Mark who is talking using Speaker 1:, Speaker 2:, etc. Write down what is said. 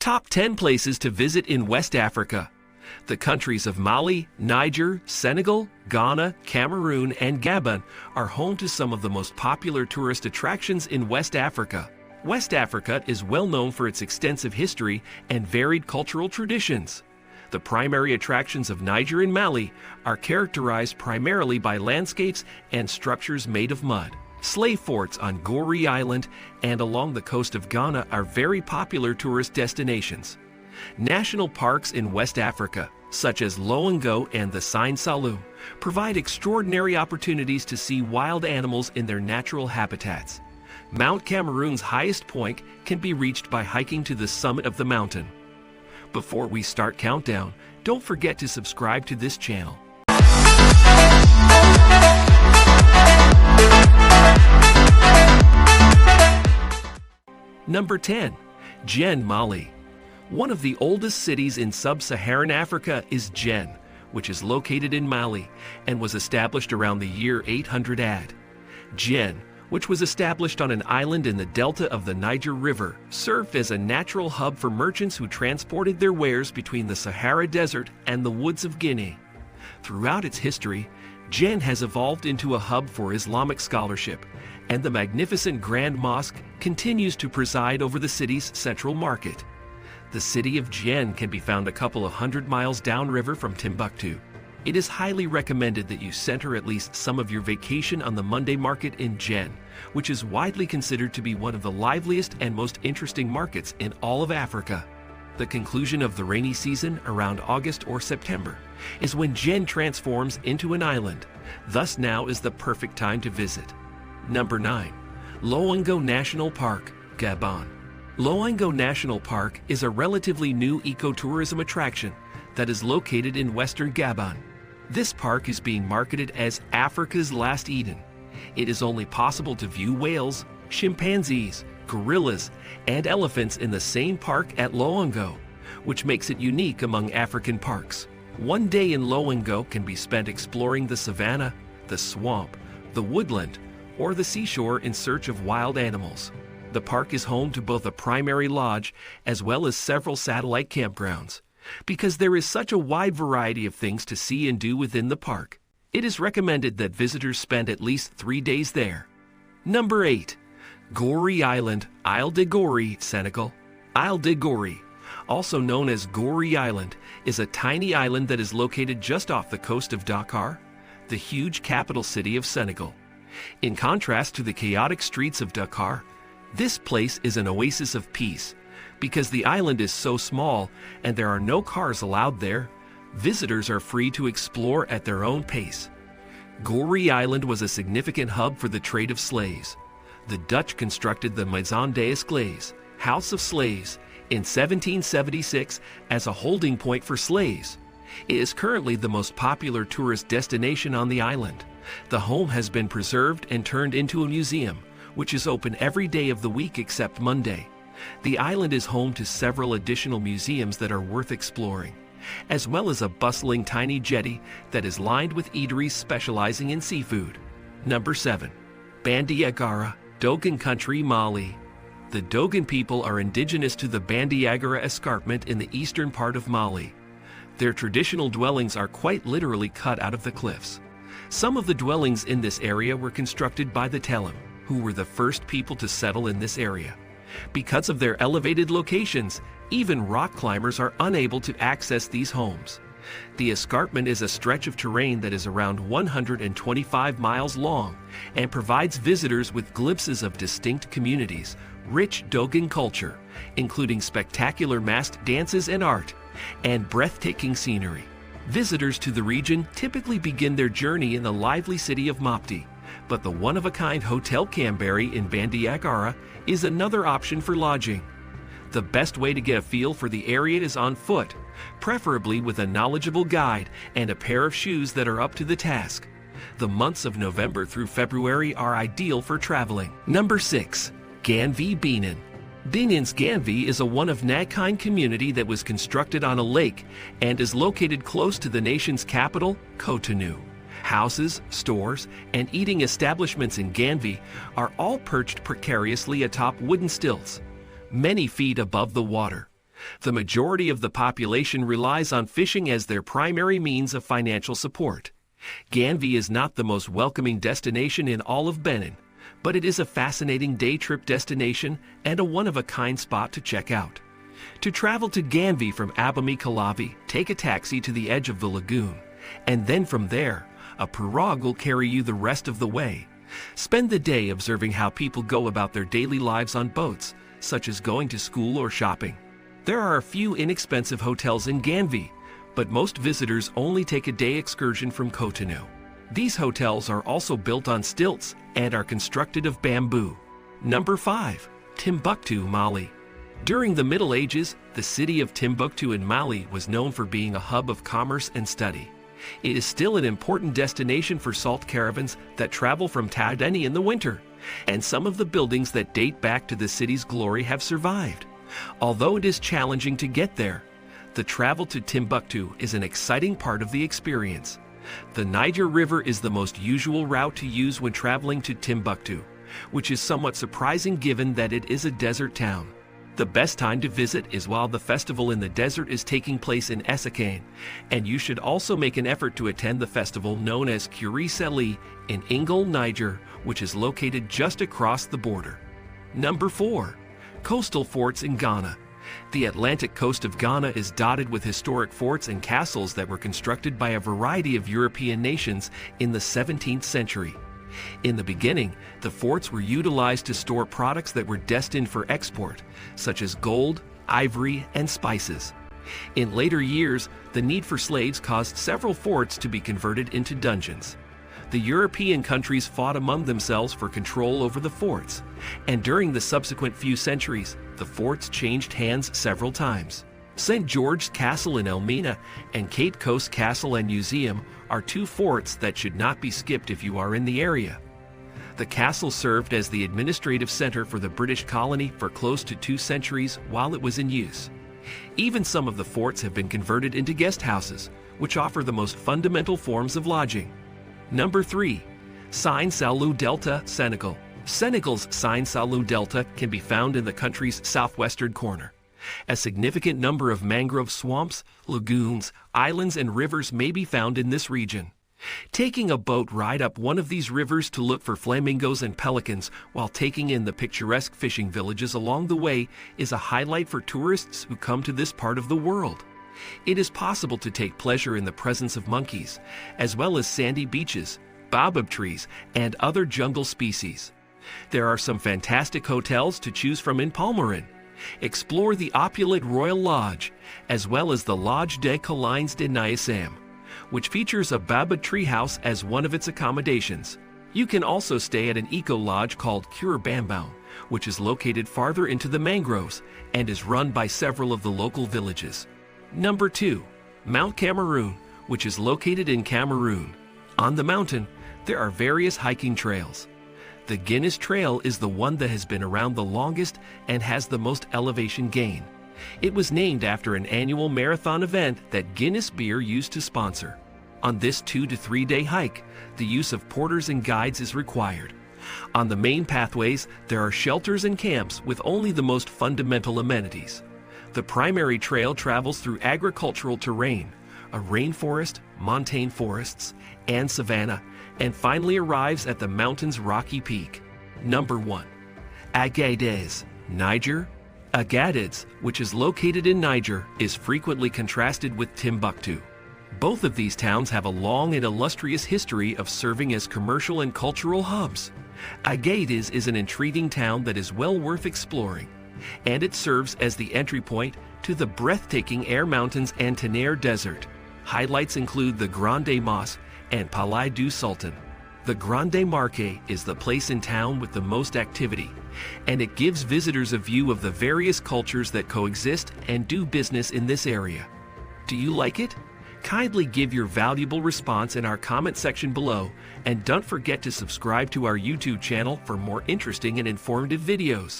Speaker 1: Top 10 places to visit in West Africa. The countries of Mali, Niger, Senegal, Ghana, Cameroon, and Gabon are home to some of the most popular tourist attractions in West Africa. West Africa is well known for its extensive history and varied cultural traditions. The primary attractions of Niger and Mali are characterized primarily by landscapes and structures made of mud. Slave forts on Goree Island and along the coast of Ghana are very popular tourist destinations. National parks in West Africa, such as Loango and the Saloum, provide extraordinary opportunities to see wild animals in their natural habitats. Mount Cameroon's highest point can be reached by hiking to the summit of the mountain. Before we start countdown, don't forget to subscribe to this channel. Number 10. Djenné, Mali. One of the oldest cities in sub-Saharan Africa is Djenné, which is located in Mali and was established around the year 800 AD. Djenné, which was established on an island in the delta of the Niger River, served as a natural hub for merchants who transported their wares between the Sahara Desert and the woods of Guinea. Throughout its history, Djenné has evolved into a hub for Islamic scholarship, and the magnificent Grand Mosque continues to preside over the city's central market. The city of Djenné can be found a couple of 100 miles downriver from Timbuktu. It is highly recommended that you center at least some of your vacation on the Monday market in Djenné, which is widely considered to be one of the liveliest and most interesting markets in all of Africa. The conclusion of the rainy season, around August or September, is when Djenné transforms into an island. Thus now is the perfect time to visit. Number 9. Loango National Park, Gabon. Loango National Park is a relatively new ecotourism attraction that is located in western Gabon. This park is being marketed as Africa's Last Eden. It is only possible to view whales, chimpanzees, gorillas, and elephants in the same park at Loango, which makes it unique among African parks. One day in Loango can be spent exploring the savanna, the swamp, the woodland, or the seashore in search of wild animals. The park is home to both a primary lodge as well as several satellite campgrounds. Because there is such a wide variety of things to see and do within the park, it is recommended that visitors spend at least 3 days there. Number 8. Goree Island, Isle de Gorée, Senegal. Isle de Gorée, also known as Goree Island, is a tiny island that is located just off the coast of Dakar, the huge capital city of Senegal. In contrast to the chaotic streets of Dakar, this place is an oasis of peace. Because the island is so small and there are no cars allowed there, visitors are free to explore at their own pace. Goree Island was a significant hub for the trade of slaves. The Dutch constructed the Maison des Esclaves, House of Slaves, in 1776 as a holding point for slaves. It is currently the most popular tourist destination on the island. The home has been preserved and turned into a museum, which is open every day of the week except Monday. The island is home to several additional museums that are worth exploring, as well as a bustling tiny jetty that is lined with eateries specializing in seafood. Number 7. Bandiagara, Dogon country, Mali. The Dogon people are indigenous to the Bandiagara Escarpment in the eastern part of Mali. Their traditional dwellings are quite literally cut out of the cliffs. Some of the dwellings in this area were constructed by the Telem, who were the first people to settle in this area. Because of their elevated locations, even rock climbers are unable to access these homes. The escarpment is a stretch of terrain that is around 125 miles long and provides visitors with glimpses of distinct communities, rich Dogon culture, including spectacular masked dances and art, and breathtaking scenery. Visitors to the region typically begin their journey in the lively city of Mopti, but the one-of-a-kind Hotel Canberry in Bandiagara is another option for lodging. The best way to get a feel for the area is on foot, preferably with a knowledgeable guide and a pair of shoes that are up to the task. The months of November through February are ideal for traveling. Number 6. Ganvié, Benin. Benin's Ganvié is a one-of-a-kind community that was constructed on a lake and is located close to the nation's capital, Cotonou. Houses, stores, and eating establishments in Ganvié are all perched precariously atop wooden stilts. Many feet above the water. The majority of the population relies on fishing as their primary means of financial support. Ganvié is not the most welcoming destination in all of Benin, but it is a fascinating day trip destination and a one-of-a-kind spot to check out. To travel to Ganvié from Abomey-Calavi, take a taxi to the edge of the lagoon, and then from there, a pirogue will carry you the rest of the way. Spend the day observing how people go about their daily lives on boats, such as going to school or shopping. There are a few inexpensive hotels in Ganvié, but most visitors only take a day excursion from Cotonou. These hotels are also built on stilts and are constructed of bamboo. Number 5. Timbuktu, Mali. During the Middle Ages, the city of Timbuktu in Mali was known for being a hub of commerce and study. It is still an important destination for salt caravans that travel from Djenné in the winter, and some of the buildings that date back to the city's glory have survived. Although it is challenging to get there, the travel to Timbuktu is an exciting part of the experience. The Niger River is the most usual route to use when traveling to Timbuktu, which is somewhat surprising given that it is a desert town. The best time to visit is while the festival in the desert is taking place in Escarpment, and you should also make an effort to attend the festival known as Goree Island in Indulge, Niger, which is located just across the border. Number 4. Coastal forts in Ghana. The Atlantic coast of Ghana is dotted with historic forts and castles that were constructed by a variety of European nations in the 17th century. In the beginning, the forts were utilized to store products that were destined for export, such as gold, ivory, and spices. In later years, the need for slaves caused several forts to be converted into dungeons. The European countries fought among themselves for control over the forts, and during the subsequent few centuries, the forts changed hands several times. St. George's Castle in Elmina and Cape Coast Castle and Museum are two forts that should not be skipped if you are in the area. The castle served as the administrative center for the British colony for close to 2 centuries while it was in use. Even some of the forts have been converted into guest houses, which offer the most fundamental forms of lodging. Number 3. Sine Saloum Delta, Senegal. Senegal's Sine Saloum Delta can be found in the country's southwestern corner. A significant number of mangrove swamps, lagoons, islands, and rivers may be found in this region. Taking a boat ride up one of these rivers to look for flamingos and pelicans while taking in the picturesque fishing villages along the way is a highlight for tourists who come to this part of the world. It is possible to take pleasure in the presence of monkeys, as well as sandy beaches, baobab trees, and other jungle species. There are some fantastic hotels to choose from in Palmarin. Explore the opulent Royal Lodge, as well as the Lodge des Collines de Niassam, which features a baobab treehouse as one of its accommodations. You can also stay at an eco-lodge called Cure Bambao, which is located farther into the mangroves and is run by several of the local villages. Number 2. Mount Cameroon, which is located in Cameroon. On the mountain, there are various hiking trails. The Guinness Trail is the one that has been around the longest and has the most elevation gain. It was named after an annual marathon event that Guinness Beer used to sponsor. On this 2 to 3 day hike, the use of porters and guides is required. On the main pathways, there are shelters and camps with only the most fundamental amenities. The primary trail travels through agricultural terrain, a rainforest, montane forests, and savanna, and finally arrives at the mountain's rocky peak. Number 1. Agadez, Niger. Agadez, which is located in Niger, is frequently contrasted with Timbuktu. Both of these towns have a long and illustrious history of serving as commercial and cultural hubs. Agadez is an intriguing town that is well worth exploring, and it serves as the entry point to the breathtaking Air Mountains and Tenaire Desert. Highlights include the Grande Mosque and Palais du Sultan. The Grande Marque is the place in town with the most activity, and it gives visitors a view of the various cultures that coexist and do business in this area. Do you like it? Kindly give your valuable response in our comment section below, and don't forget to subscribe to our YouTube channel for more interesting and informative videos.